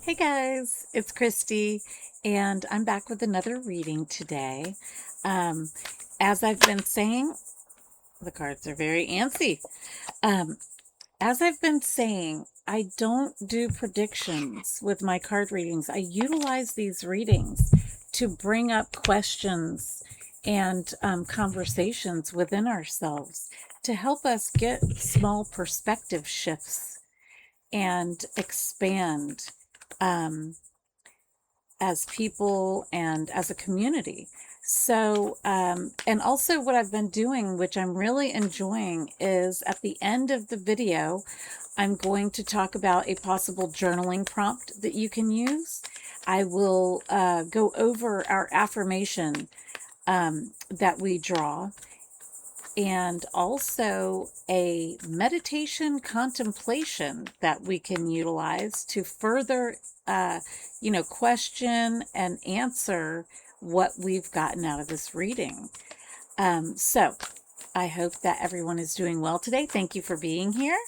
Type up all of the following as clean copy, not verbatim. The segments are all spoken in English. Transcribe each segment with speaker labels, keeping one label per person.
Speaker 1: Hey guys, it's Christy, and I'm back with another reading today. Um, as I've been saying, the cards are very antsy. Um, as I've been saying, I don't do predictions with my card readings. I utilize these readings to bring up questions and conversations within ourselves to help us get small perspective shifts and expand. Um, as people and as a community. So, and also what I've been doing, which I'm really enjoying, is at the end of the video, I'm going to talk about a possible journaling prompt that you can use. I will go over our affirmation that we draw and also a meditation contemplation that we can utilize to further, question and answer what we've gotten out of this reading. So I hope that everyone is doing well today. Thank you for being here.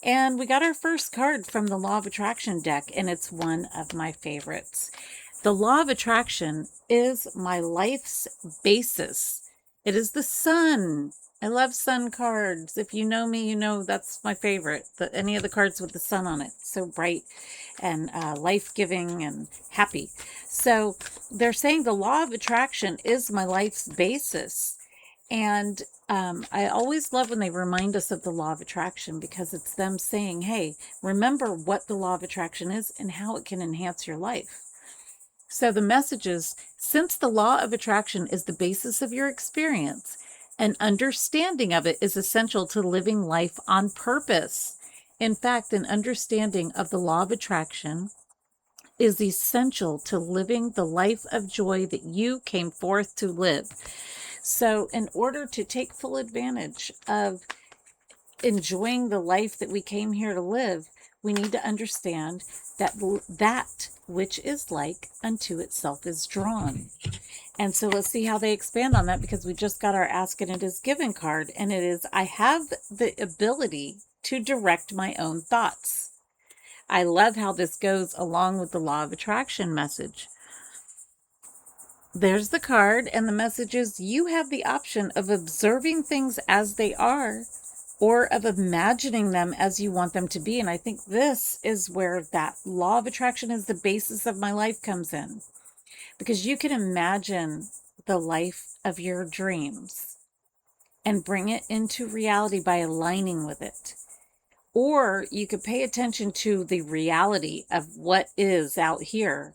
Speaker 1: And we got our first card from the Law of Attraction deck, and it's one of my favorites. The Law of Attraction is my life's basis. It is the sun. I love sun cards. If you know me, you know that's my favorite. Any of the cards with the sun on it. So bright and life-giving and happy. So they're saying the Law of Attraction is my life's basis. And I always love when they remind us of the law of attraction because it's them saying, hey, remember what the law of attraction is and how it can enhance your life. So the message is, since the law of attraction is the basis of your experience, an understanding of it is essential to living life on purpose. In fact, an understanding of the law of attraction is essential to living the life of joy that you came forth to live. So, in order to take full advantage of enjoying the life that we came here to live, we need to understand that that which is like unto itself is drawn. And so let's see how they expand on that, because we just got our Ask and It Is Given card, and it is, I have the ability to direct my own thoughts. I love how this goes along with the law of attraction message. There's the card, and the message is, you have the option of observing things as they are or of imagining them as you want them to be. And I think this is where that law of attraction is the basis of my life comes in, because you can imagine the life of your dreams and bring it into reality by aligning with it. Or you could pay attention to the reality of what is out here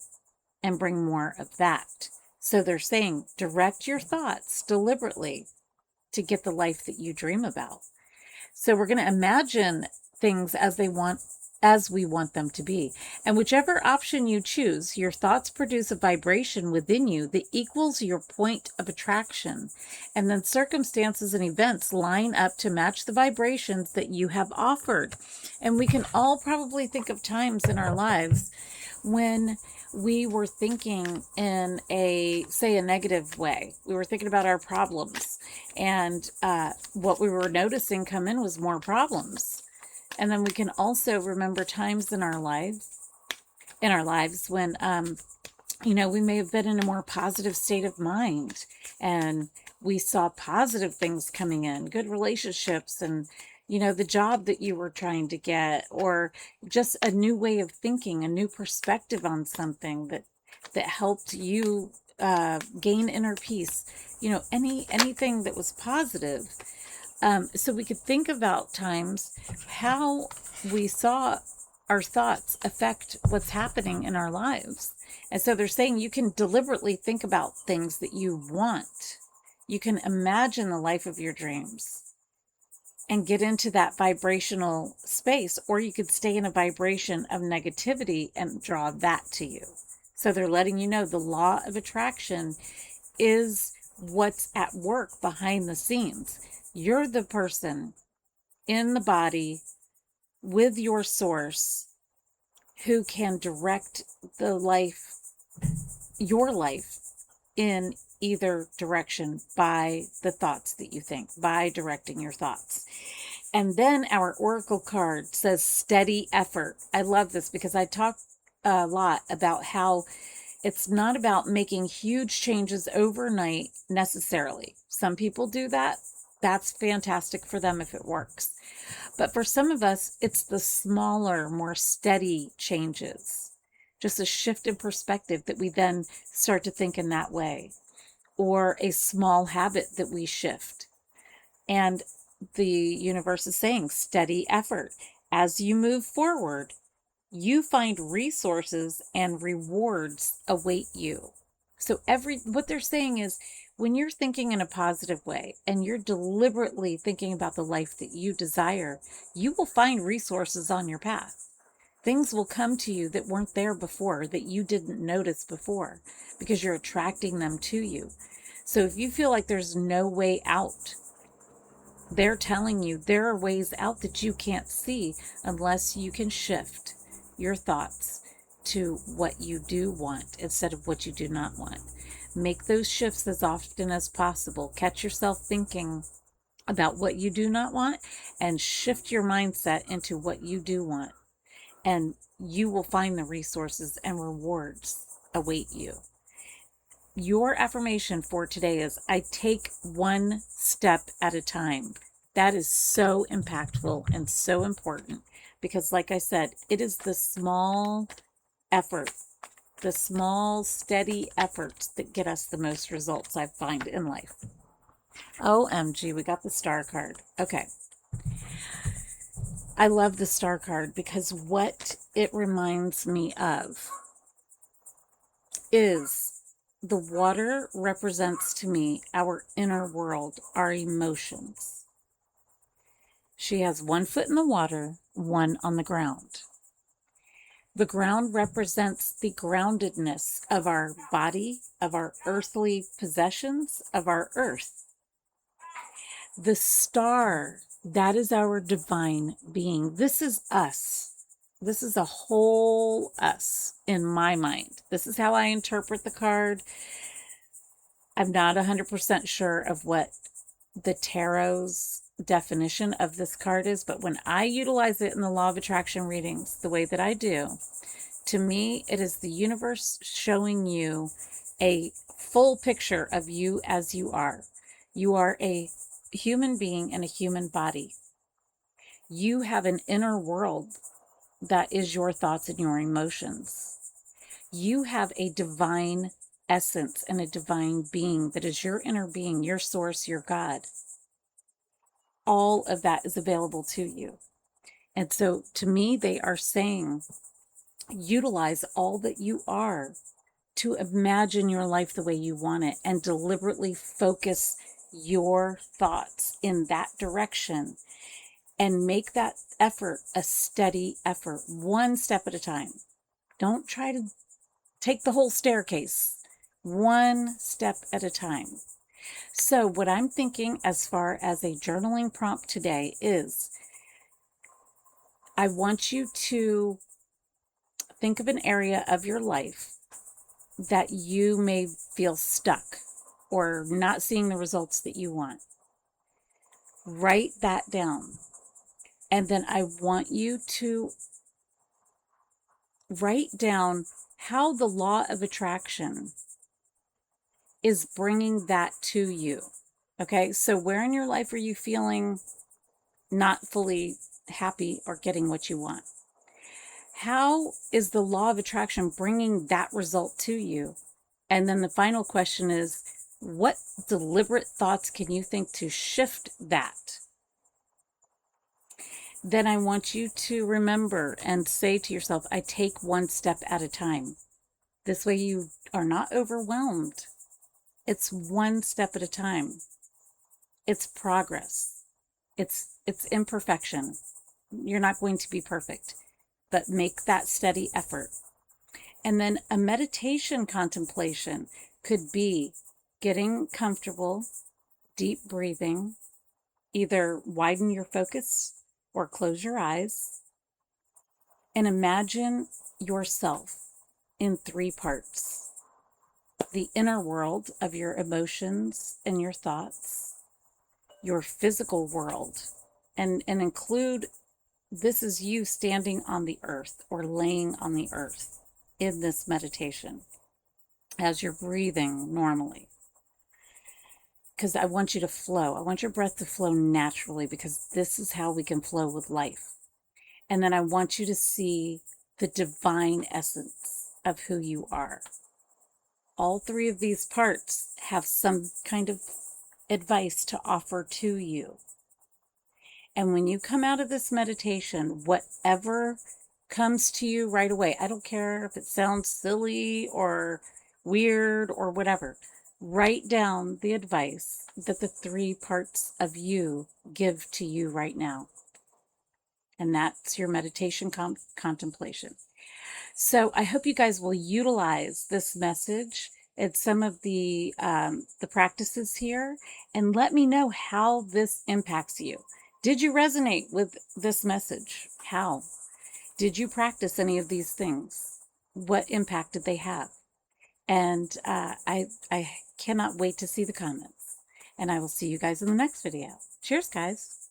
Speaker 1: and bring more of that. So they're saying, direct your thoughts deliberately to get the life that you dream about. So we're going to imagine things as we want them to be. And whichever option you choose, your thoughts produce a vibration within you that equals your point of attraction. And then circumstances and events line up to match the vibrations that you have offered. And we can all probably think of times in our lives when we were thinking in say a negative way. We were thinking about our problems, and what we were noticing come in was more problems. And then we can also remember times in our lives when we may have been in a more positive state of mind, and we saw positive things coming in, good relationships, and the job that you were trying to get, or just a new way of thinking, a new perspective on something that helped you gain inner peace. Anything that was positive. So we could think about times how we saw our thoughts affect what's happening in our lives. And so they're saying you can deliberately think about things that you want. You can imagine the life of your dreams and get into that vibrational space, or you could stay in a vibration of negativity and draw that to you. So they're letting you know the law of attraction is what's at work behind the scenes. You're the person in the body with your source who can direct your life in either direction by the thoughts that you think, by directing your thoughts. And then our oracle card says steady effort. I love this because I talk a lot about how it's not about making huge changes overnight necessarily. Some people do that. That's fantastic for them if it works. But for some of us, it's the smaller, more steady changes, just a shift in perspective that we then start to think in that way, or a small habit that we shift. And the universe is saying steady effort. As you move forward, you find resources and rewards await you. So what they're saying is when you're thinking in a positive way and you're deliberately thinking about the life that you desire, you will find resources on your path. Things will come to you that weren't there before, that you didn't notice before, because you're attracting them to you. So if you feel like there's no way out, they're telling you there are ways out that you can't see unless you can shift your thoughts to what you do want instead of what you do not want. Make those shifts as often as possible. Catch yourself thinking about what you do not want and shift your mindset into what you do want. And you will find the resources and rewards await you. Your affirmation for today is, I take one step at a time. That is so impactful and so important because, like I said, it is the small effort, the small, steady efforts that get us the most results, I find, in life. OMG, we got the star card. Okay. I love the star card because what it reminds me of is the water represents to me our inner world, our emotions. She has one foot in the water, one on the ground. The ground represents the groundedness of our body, of our earthly possessions, of our earth. The star, that is our divine being. This is us. This is a whole us in my mind. This is how I interpret the card. I'm not 100% sure of what the tarot's definition of this card is, but when I utilize it in the law of attraction readings the way that I do, to me, it is the universe showing you a full picture of you as you are. You are a human being in a human body. You have an inner world that is your thoughts and your emotions. You have a divine essence and a divine being that is your inner being, your source, your God. All of that is available to you. And so to me, they are saying, utilize all that you are to imagine your life the way you want it and deliberately focus your thoughts in that direction and make that effort a steady effort, one step at a time. Don't try to take the whole staircase, one step at a time. So what I'm thinking as far as a journaling prompt today is, I want you to think of an area of your life that you may feel stuck or not seeing the results that you want. Write that down. And then I want you to write down how the law of attraction is bringing that to you. Okay, so where in your life are you feeling not fully happy or getting what you want? How is the law of attraction bringing that result to you? And then the final question is, what deliberate thoughts can you think to shift that? Then I want you to remember and say to yourself, I take one step at a time. This way you are not overwhelmed. It's one step at a time. It's progress. It's imperfection. You're not going to be perfect, but make that steady effort. And then a meditation contemplation could be getting comfortable, deep breathing, either widen your focus or close your eyes, and imagine yourself in three parts. The inner world of your emotions and your thoughts, your physical world, and include, this is you standing on the earth or laying on the earth. in this meditation as you're breathing normally. Because I want you to flow. I want your breath to flow naturally, because this is how we can flow with life. And then I want you to see the divine essence of who you are. All three of these parts have some kind of advice to offer to you. And when you come out of this meditation, whatever comes to you right away, I don't care if it sounds silly or weird or whatever, write down the advice that the three parts of you give to you right now. And that's your meditation contemplation. So I hope you guys will utilize this message and some of the practices here, and let me know how this impacts you. Did you resonate with this message? How? Did you practice any of these things? What impact did they have? And I cannot wait to see the comments. And I will see you guys in the next video. Cheers, guys.